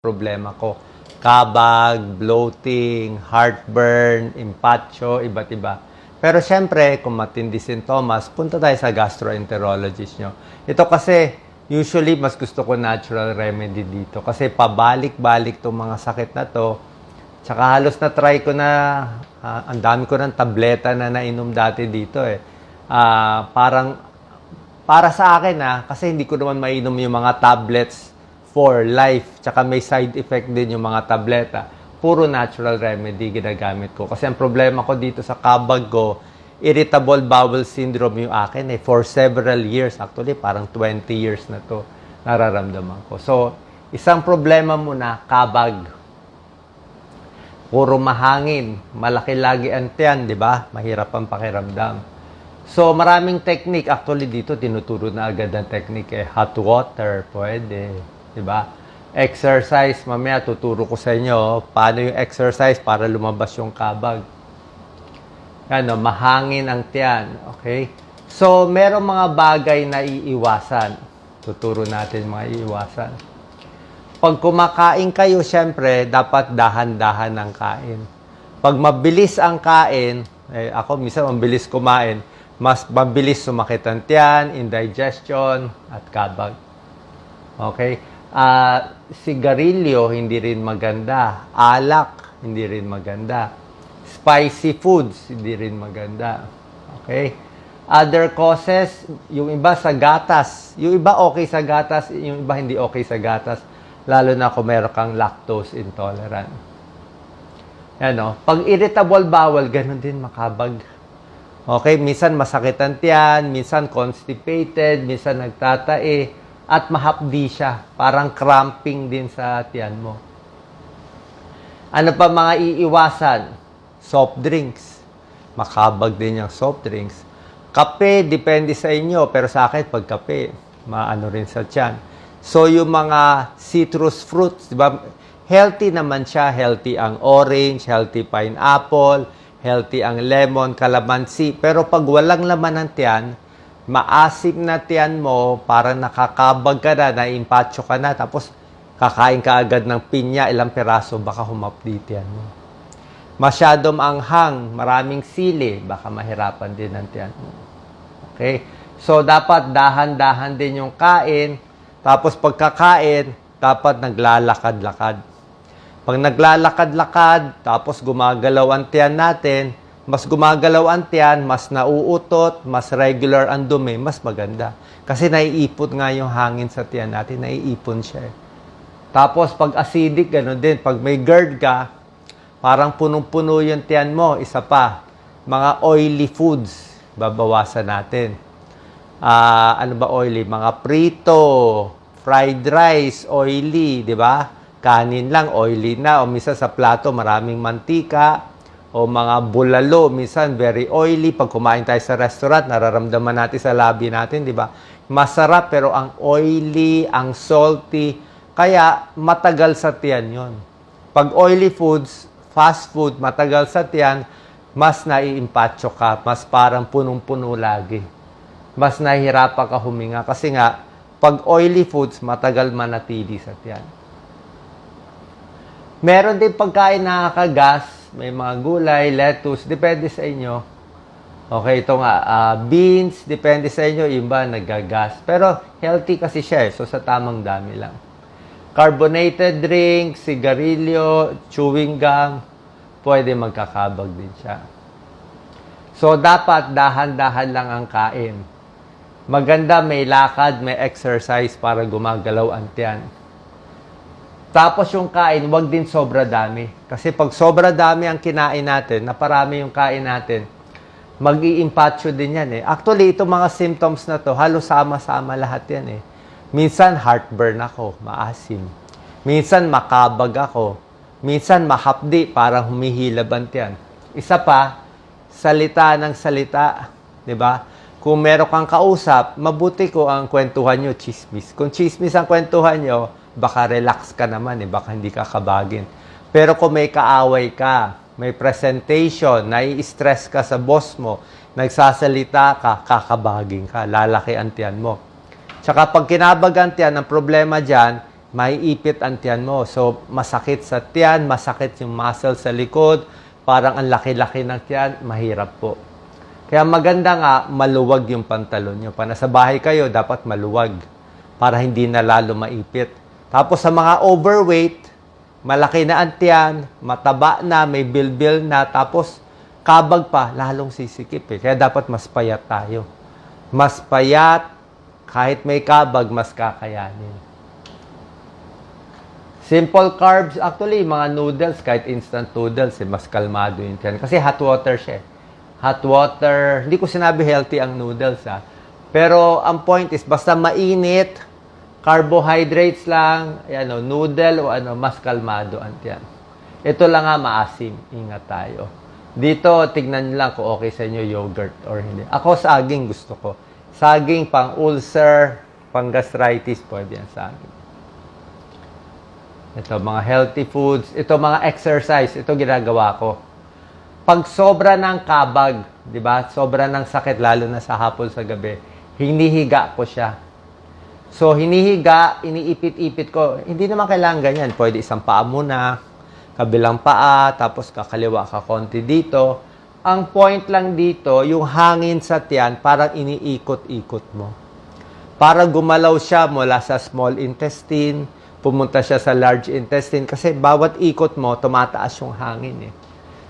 problema ko. Kabag, bloating, heartburn, impatcho, iba't iba. Pero syempre, kung matindi sintomas, punta tayo sa gastroenterologist nyo. Ito kasi, usually, mas gusto ko natural remedy dito. Kasi pabalik-balik itong mga sakit na to. Tsaka halos na-try ko na, ang dami ko ng tableta na nainom dati dito eh. Para sa akin kasi hindi ko naman mainom yung mga tablets for life. Tsaka may side effect din yung mga tableta. Puro natural remedy ginagamit ko. Kasi ang problema ko dito sa kabag ko, irritable bowel syndrome yung akin for several years. Actually, parang 20 years na to nararamdaman ko. So, isang problema muna, kabag. Puro mahangin. Malaki lagi ang tiyan, di ba? Mahirap ang pakiramdam. So, maraming technique. Actually, dito, tinuturo na agad ang technique. Hot water, pwede. Diba? Exercise, mamaya tuturo ko sa inyo paano yung exercise para lumabas yung kabag. Ano, mahangin ang tiyan. Okay? So, merong mga bagay na iiwasan. Tuturo natin mga iiwasan. Pag kumakain kayo, syempre, dapat dahan-dahan ang kain. Pag mabilis ang kain, ako minsan mabilis kumain, mas mabilis sumakit ang tiyan, indigestion, at kabag. Okay? Sigarilyo, hindi rin maganda. Alak, hindi rin maganda. Spicy foods, hindi rin maganda. Okay? Other causes, yung iba sa gatas. Yung iba okay sa gatas, yung iba hindi okay sa gatas. Lalo na kung meron kang lactose intolerant. Ano? Pag irritable bowel, ganun din makabag. Okay? Minsan masakit ang tiyan, minsan constipated, minsan nagtatae. At mahapdi siya. Parang cramping din sa tiyan mo. Ano pa mga iiwasan? Soft drinks. Makabag din yung soft drinks. Kape, depende sa inyo. Pero sa akin, pag kape, maano rin sa tiyan. So, yung mga citrus fruits, di ba? Healthy naman siya. Healthy ang orange, healthy pineapple, healthy ang lemon, calamansi. Pero pag walang laman ng tiyan, maasim na tiyan mo, parang nakakabag ka na, naimpatcho ka na, tapos kakain ka agad ng pinya, ilang piraso, baka humapdi tiyan mo. Masyadong anghang, maraming sili, baka mahirapan din ang tiyan mo. Okay? So, dapat dahan-dahan din yung kain, tapos pagkakain, dapat naglalakad-lakad. Pag naglalakad-lakad, tapos gumagalaw ang tiyan natin, mas gumagalaw ang tiyan, mas nauutot, mas regular ang dumi, mas maganda. Kasi naiipon nga yung hangin sa tiyan natin, naiipon siya. Tapos, pag acidic, gano'n din. Pag may GERD ka, parang punong-puno yung tiyan mo. Isa pa, mga oily foods, babawasan natin. Ano ba oily? Mga prito, fried rice, oily, di ba? Kanin lang, oily na. O minsan sa plato, maraming mantika. O mga bulalo, minsan very oily. Pag kumain tayo sa restaurant, nararamdaman natin sa labi natin, di ba? Masarap, pero ang oily, ang salty, kaya matagal sa tiyan yon. Pag oily foods, fast food, matagal sa tiyan, mas naiimpatcho ka, mas parang punong-puno lagi. Mas nahihirapan ka huminga. Kasi nga, pag oily foods, matagal manatili sa tiyan. Meron din pagkain nakakagas, may mga gulay, lettuce, depende sa inyo. Okay, ito nga, beans, depende sa inyo, yung iba nagagas. Pero healthy kasi siya so sa tamang dami lang. Carbonated drink, sigarilyo, chewing gum, pwede magkakabag din siya. So, dapat dahan-dahan lang ang kain. Maganda, may lakad, may exercise para gumagalaw ang tiyan. Tapos yung kain, wag din sobra dami. Kasi pag sobra dami ang kinain natin, naparami yung kain natin, mag-i-impatcho din yan Actually, itong mga symptoms na to, halos sama-sama lahat yan Minsan, heartburn ako, maasim. Minsan, makabag ako. Minsan, mahapdi, parang humihilab ang tiyan. Isa pa, salita ng salita. Diba? Kung meron kang kausap, mabuti ko ang kwentuhan nyo, chismis. Kung chismis ang kwentuhan nyo, baka relax ka naman baka hindi ka kabagin. Pero kung may kaaway ka, may presentation, nai-stress ka sa boss mo, nagsasalita ka, kakabagin ka, lalaki ang tiyan mo. Tsaka pag kinabagan tiyan, ang problema dyan, maiipit ang tiyan mo. So, masakit sa tiyan, masakit yung muscle sa likod, parang ang laki-laki ng tiyan, mahirap po. Kaya maganda nga, maluwag yung pantalon nyo. Pag nasa bahay kayo, dapat maluwag para hindi na lalo maipit. Tapos sa mga overweight, malaki na ang tiyan, mataba na, may bilbil na, tapos kabag pa, lalong sisikip eh. Kaya dapat mas payat tayo. Mas payat, kahit may kabag, mas kakayanin. Simple carbs, actually, mga noodles, kahit instant noodles, mas kalmado yun. Kasi hot water siya. Hot water, hindi ko sinabi healthy ang noodles, ha. Pero ang point is, basta mainit, carbohydrates lang, noodle o mas kalmado ang tiyan. Ito lang nga maasim, ingat tayo. Dito, tignan nyo lang kung okay sa inyo yogurt or hindi. Ako, saging gusto ko. Saging, pang-ulcer, pang-gastritis, pwede yan saging. Ito, mga healthy foods. Ito, mga exercise. Ito, ginagawa ko. Pag sobra ng kabag, di ba? Sobra ng sakit, lalo na sa hapon sa gabi, hinihiga ko siya. So, hinihiga, iniipit-ipit ko. Hindi naman kailangan ganyan. Pwede isang paa muna, kabilang paa, tapos kakaliwa ka konti dito. Ang point lang dito, yung hangin sa tiyan, parang iniikot-ikot mo. Para gumalaw siya mula sa small intestine, pumunta siya sa large intestine kasi bawat ikot mo, tumataas yung hangin eh.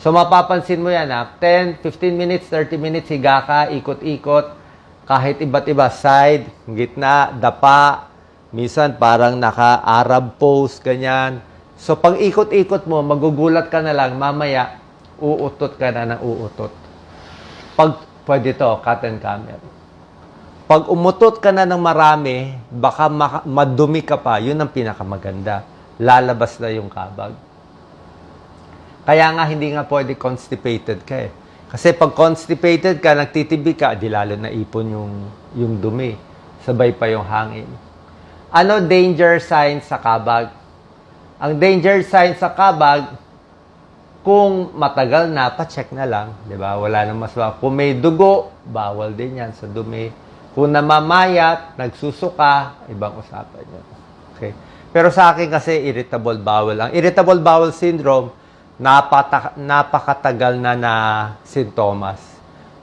So, mapapansin mo yan 10, 15 minutes, 30 minutes, higa ka, ikot-ikot, kahit iba't iba, side, gitna, dapa, minsan parang naka-Arab pose, ganyan. So, pag ikot-ikot mo, magugulat ka na lang, mamaya, uutot ka na ng uutot. Pag, pwede to, cut and camel. Pag umutot ka na ng marami, baka madumi ka pa. Yun ang pinakamaganda. Lalabas na yung kabag. Kaya nga, hindi nga pwede constipated ka eh. Kasi pag constipated ka, nagtitibig ka, di lalo na ipon yung dumi. Sabay pa yung hangin. Ano danger sign sa kabag? Ang danger sign sa kabag, kung matagal na, pa-check na lang. Di ba? Wala nang masama. Kung may dugo, bawal din yan sa dumi. Kung namamayat, nagsusuka, ibang usapan yun. Okay. Pero sa akin kasi, irritable bowel. Ang irritable bowel syndrome, napakatagal na sintomas.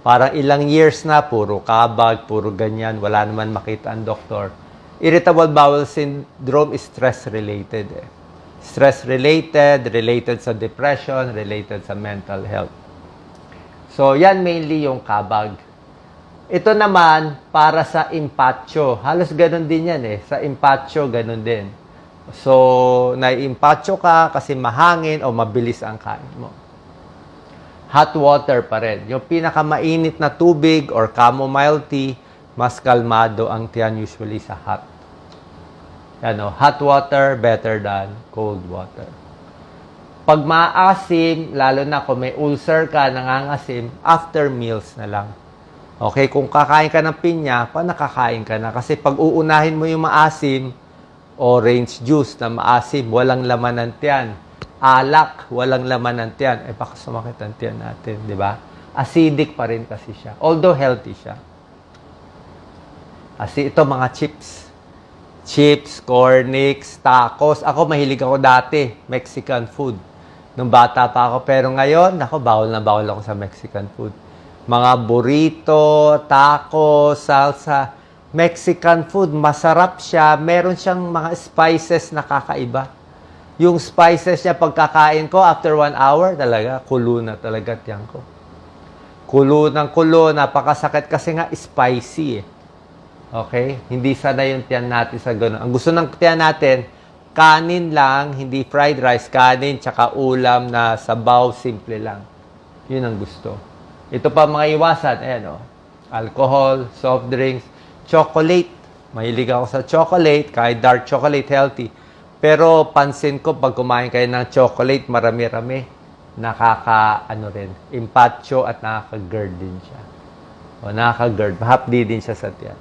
Parang ilang years na, puro kabag, puro ganyan, wala naman makita ang doktor. Irritable bowel syndrome is stress-related. Stress-related, related sa depression, related sa mental health. So, yan mainly yung kabag. Ito naman, para sa impatcho. Halos ganun din yan eh. Sa impatcho, ganun din. So, nai-impatcho ka kasi mahangin o mabilis ang kain mo. Hot water pa rin. Yung pinakamainit na tubig or chamomile tea, mas kalmado ang tiyan usually sa hot. Hot water better than cold water. Pag maasim, lalo na kung may ulcer ka, nangangasim, after meals na lang. Okay, kung kakain ka ng pinya, nakakain ka na. Kasi pag uunahin mo yung maasim, orange juice na maasim, walang laman ng tiyan. Alak, walang laman ng tiyan. Baka sumakit ang tiyan natin, di ba? Acidic pa rin kasi siya. Although healthy siya. Kasi ito mga chips. Chips, cornix, tacos. Ako, mahilig ako dati. Mexican food. Nung bata pa ako. Pero ngayon, bawal na bawal ako sa Mexican food. Mga burrito, tacos, salsa. Mexican food, masarap siya. Meron siyang mga spices na kakaiba. Yung spices niya, pagkakain ko, after 1 hour, talaga, kulo na talaga tiyan ko. Kulo ng kulo, napakasakit kasi nga spicy eh. Okay? Hindi sanay yung tiyan natin sa gano'n. Ang gusto ng tiyan natin, kanin lang, hindi fried rice, kanin, tsaka ulam na sabaw, simple lang. Yun ang gusto. Ito pa mga iwasan, ayan o. Alcohol, soft drinks, chocolate. Mahilig ako sa chocolate, kahit dark chocolate, healthy. Pero pansin ko, pag kumain kayo ng chocolate, marami-rami, impatcho at nakaka-GERD din siya. O nakaka-GERD, hapdi din siya sa tiyan.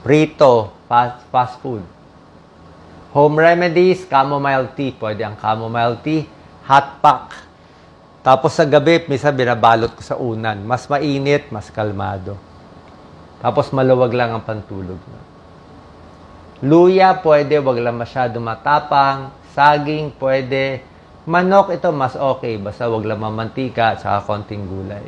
Prito, fast food. Home remedies, chamomile tea. Pwede ang chamomile tea, hot pack. Tapos sa gabi, minsan binabalot ko sa unan. Mas mainit, mas kalmado. Tapos maluwag lang ang pantulog mo. Luya, pwede, wag lang masyado matapang. Saging, pwede. Manok, ito mas okay. Basta wag lang mamantika at saka konting gulay.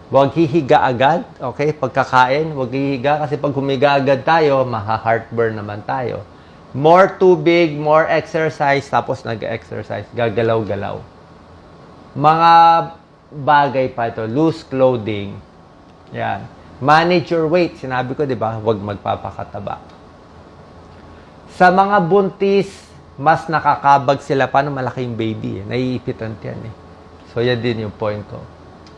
Huwag hihiga agad, okay? Pagkakain, huwag hihiga kasi pag humiga agad tayo, maha-heartburn naman tayo. More tubig, more exercise, tapos nag-exercise, gagalaw-galaw. Mga bagay pa ito, loose clothing. Yan. Manage your weight, sinabi ko, di ba? Huwag magpapakataba. Sa mga buntis, mas nakakabag sila. Paano malaking baby? Naiipitan yan eh. So, yan din yung point ko.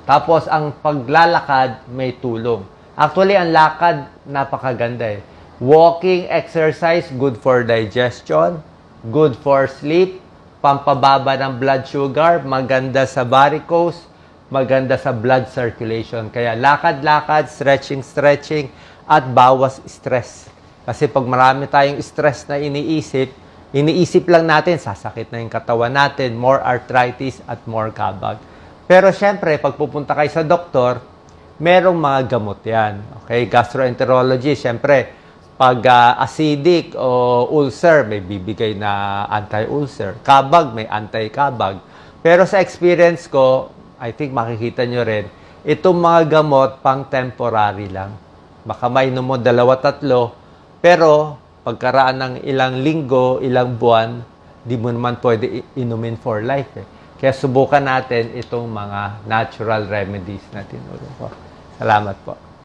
Tapos, ang paglalakad, may tulong. Actually, ang lakad, napakaganda eh. Walking, exercise, good for digestion, good for sleep, pampababa ng blood sugar, maganda sa varicose, maganda sa blood circulation. Kaya lakad-lakad, stretching, at bawas stress. Kasi pag marami tayong stress na iniisip lang natin, sasakit na yung katawan natin, more arthritis at more kabag. Pero syempre, pag pupunta kayo sa doktor, merong mga gamot yan. Okay? Gastroenterology, syempre, pag acidic o ulcer, may bibigay na anti-ulcer. Kabag, may anti-kabag. Pero sa experience ko, I think makikita nyo rin, itong mga gamot pang temporary lang. Baka mainom mo 2-3, pero pagkaraan ng ilang linggo, ilang buwan, di mo naman pwede inumin for life eh. Kaya subukan natin itong mga natural remedies na tinuro ko. Salamat po.